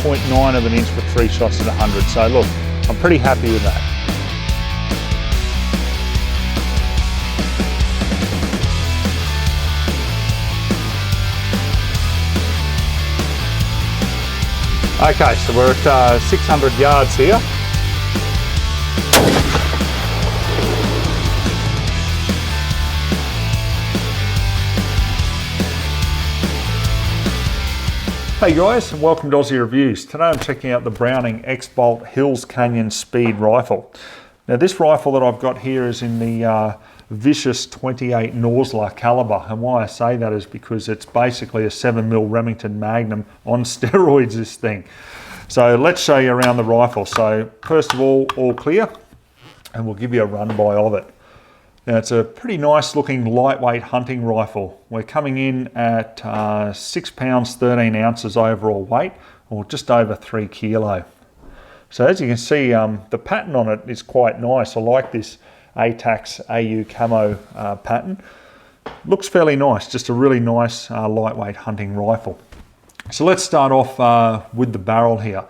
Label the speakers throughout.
Speaker 1: 0.9 of an inch for 3 shots at 100. So look, I'm pretty happy with that. Okay, so we're at 600 yards here. Hey guys, and welcome to Aussie Reviews. Today I'm checking out the Browning X-Bolt Hills Canyon Speed Rifle. Now this rifle that I've got here is in the Vicious 28 Norsler caliber, and why I say that is because it's basically a 7mm Remington Magnum on steroids, this thing. So let's show you around the rifle. So first of all clear, and we'll give you a run by of it. Now it's a pretty nice looking lightweight hunting rifle. We're coming in at 6 pounds 13 ounces overall weight, or just over 3 kilo. So as you can see, the pattern on it is quite nice. I like this ATAX AU camo pattern. Looks fairly nice, just a really nice lightweight hunting rifle. So let's start off with the barrel here.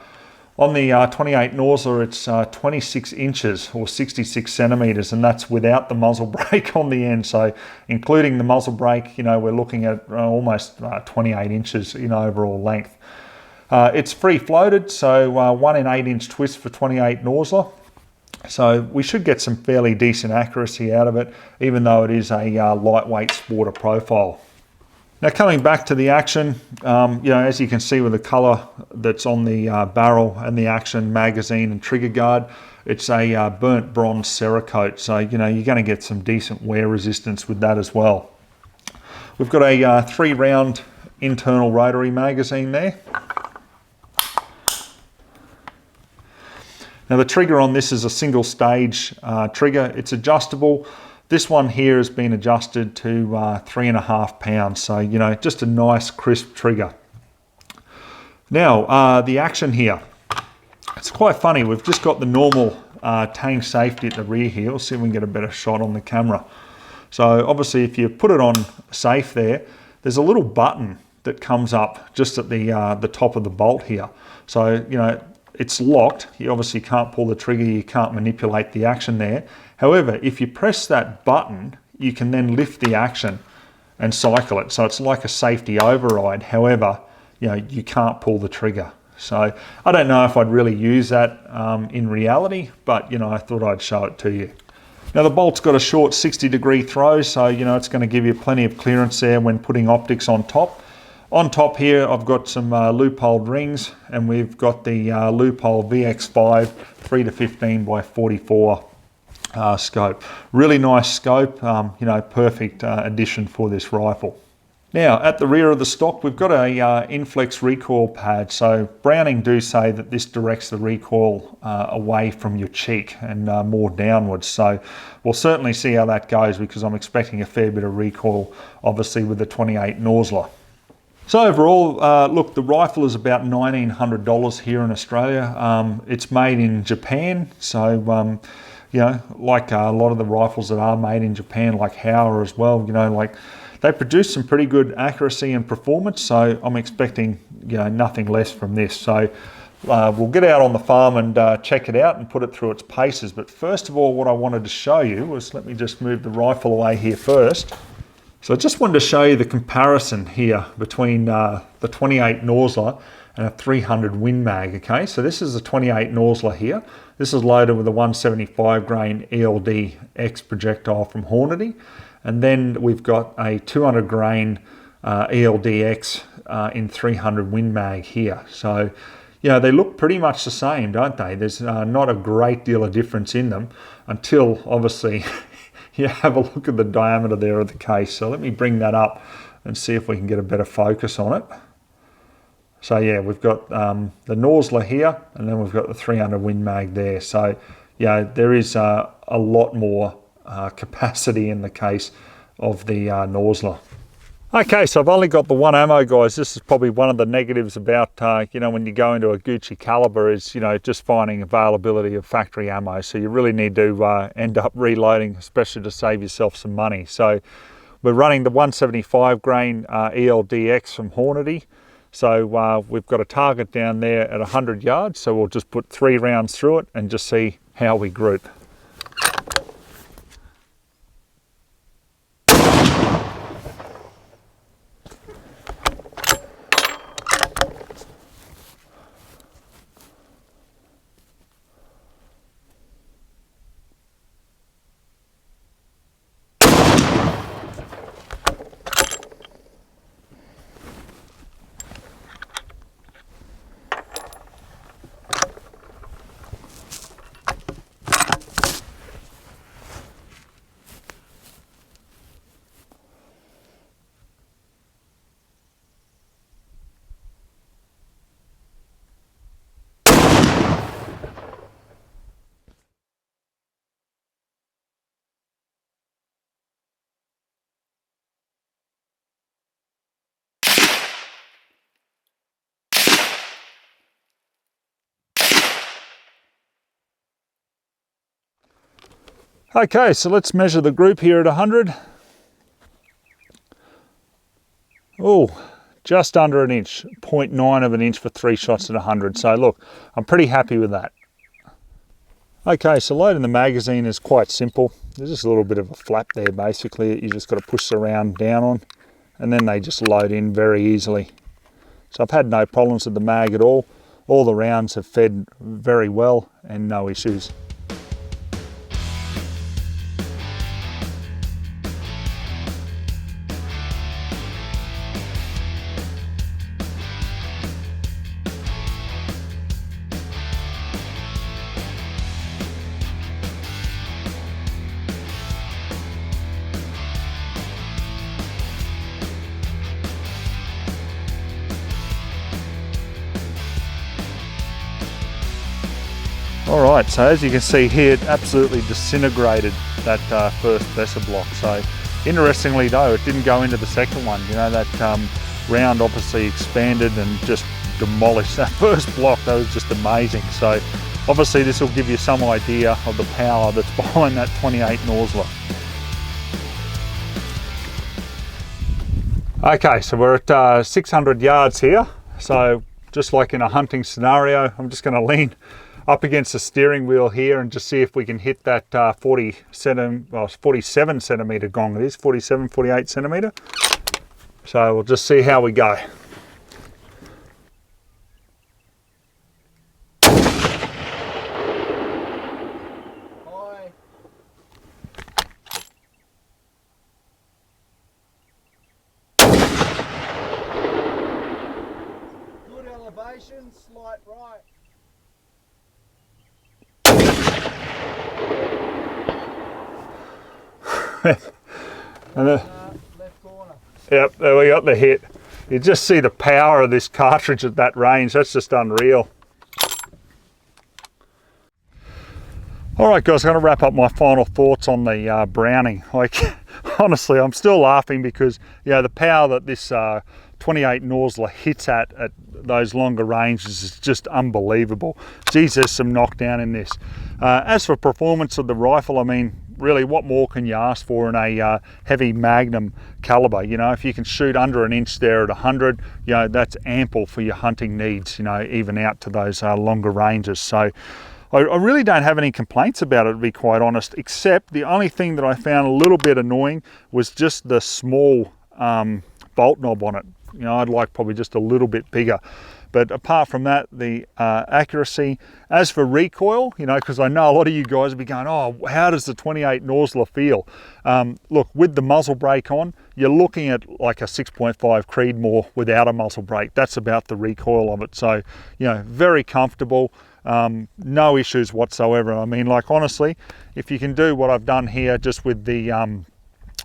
Speaker 1: On the 28 Norsler, it's 26 inches or 66 centimeters, and that's without the muzzle brake on the end. So including the muzzle brake, you know, we're looking at almost 28 inches in overall length. It's free floated, so 1 in 8 inch twist for 28 Norsler. So we should get some fairly decent accuracy out of it, even though it is a lightweight sporter profile. Now coming back to the action, you know, as you can see with the colour that's on the barrel and the action magazine and trigger guard, it's a burnt bronze Cerakote, so you know you're going to get some decent wear resistance with that as well. We've got a 3-round internal rotary magazine there. Now the trigger on this is a single stage trigger. It's adjustable. This one here has been adjusted to 3.5 pounds. So, you know, just a nice crisp trigger. Now the action here, it's quite funny. We've just got the normal Tang safety at the rear here. We'll see if we can get a better shot on the camera. So obviously if you put it on safe there, there's a little button that comes up just at the top of the bolt here. So, you know, it's locked. You obviously can't pull the trigger, you can't manipulate the action there. However, if you press that button, you can then lift the action and cycle it. So it's like a safety override. However, you know, you can't pull the trigger. So I don't know if I'd really use that in reality, but you know, I thought I'd show it to you. Now the bolt's got a short 60-degree throw, so you know, it's going to give you plenty of clearance there when putting optics on top. On top here, I've got some loopholed rings, and we've got the Leupold VX5 3-15 by 44 scope. Really nice scope, you know, perfect addition for this rifle. Now at the rear of the stock, we've got a Inflex recoil pad. So Browning do say that this directs the recoil away from your cheek and more downwards. So we'll certainly see how that goes, because I'm expecting a fair bit of recoil, obviously with the 28 Norsler. So overall, look, the rifle is about $1,900 here in Australia. It's made in Japan, so you know, like a lot of the rifles that are made in Japan, like Hauer as well, you know, like they produce some pretty good accuracy and performance. So I'm expecting, you know, nothing less from this. So we'll get out on the farm and check it out and put it through its paces. But first of all, what I wanted to show you was, let me just move the rifle away here first. So I just wanted to show you the comparison here between the 28 Norsler and a 300 Win Mag. Okay, so this is the 28 Norsler here. This is loaded with a 175 grain ELD X projectile from Hornady, and then we've got a 200 grain ELD X in 300 Win Mag here. So you know, they look pretty much the same, don't they? There's not a great deal of difference in them until obviously you have a look at the diameter there of the case. So let me bring that up and see if we can get a better focus on it. So yeah, we've got the Norsler here, and then we've got the 300 Win Mag there. So yeah, there is a lot more capacity in the case of the Norsler. Okay, so I've only got the one ammo, guys. This is probably one of the negatives about, you know, when you go into a Gucci caliber is, you know, just finding availability of factory ammo. So you really need to end up reloading, especially to save yourself some money. So we're running the 175 grain ELDX from Hornady. So we've got a target down there at 100 yards, so we'll just put 3 rounds through it and just see how we group. Okay, so let's measure the group here at 100. Oh, just under an inch, 0.9 of an inch for 3 shots at 100. So look, I'm pretty happy with that. Okay, so loading the magazine is quite simple. There's just a little bit of a flap there basically. You just got to push the round down on, and then they just load in very easily. So I've had no problems with the mag at all. All the rounds have fed very well and no issues. All right, so as you can see here, it absolutely disintegrated that first Besa block. So interestingly though, it didn't go into the second one. You know, that round obviously expanded and just demolished that first block. That was just amazing. So obviously this will give you some idea of the power that's behind that 28 Norsler. Okay, so we're at 600 yards here. So just like in a hunting scenario, I'm just gonna lean up against the steering wheel here and just see if we can hit that 47 centimetre gong. It is 47, 48 centimetre. So we'll just see how we go.
Speaker 2: Hi. Good elevation, slight right.
Speaker 1: And
Speaker 2: Left corner.
Speaker 1: yep, there we got the hit. You just see the power of this cartridge at that range. That's just unreal. All right, guys, I'm going to wrap up my final thoughts on the Browning. Like, honestly, I'm still laughing because, you know, the power that this 28 Norsler hits at those longer ranges is just unbelievable. Geez, there's some knockdown in this. As for performance of the rifle, I mean, really, what more can you ask for in a heavy Magnum caliber? You know, if you can shoot under an inch there at 100, you know, that's ample for your hunting needs, you know, even out to those longer ranges. So I really don't have any complaints about it, to be quite honest, except the only thing that I found a little bit annoying was just the small bolt knob on it. You know, I'd like probably just a little bit bigger. But apart from that, the accuracy. As for recoil, you know, because I know a lot of you guys will be going, oh, how does the 28 Norsler feel? Look, with the muzzle brake on, you're looking at like a 6.5 Creedmoor without a muzzle brake. That's about the recoil of it. So, you know, very comfortable. No issues whatsoever. I mean, like, honestly, if you can do what I've done here just with the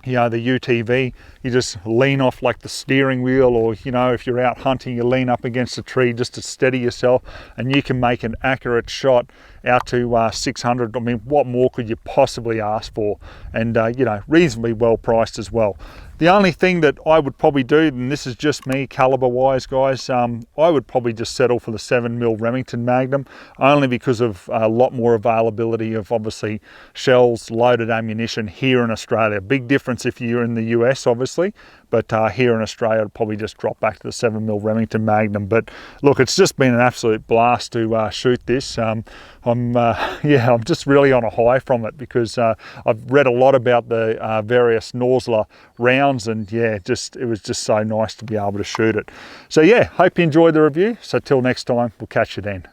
Speaker 1: you know, the UTV, you just lean off like the steering wheel, or, you know, if you're out hunting, you lean up against a tree just to steady yourself, and you can make an accurate shot out to 600. I mean, what more could you possibly ask for? And you know, reasonably well priced as well. The only thing that I would probably do, and this is just me caliber wise, guys, I would probably just settle for the 7mm Remington Magnum, only because of a lot more availability of obviously shells, loaded ammunition here in Australia. Big difference if you're in the US, obviously, but here in Australia it'll probably just drop back to the 7mm Remington Magnum. But look, it's just been an absolute blast to shoot this. I'm just really on a high from it, because I've read a lot about the various Norsler rounds, and yeah, it was just so nice to be able to shoot it. So yeah, hope you enjoyed the review. So till next time, we'll catch you then.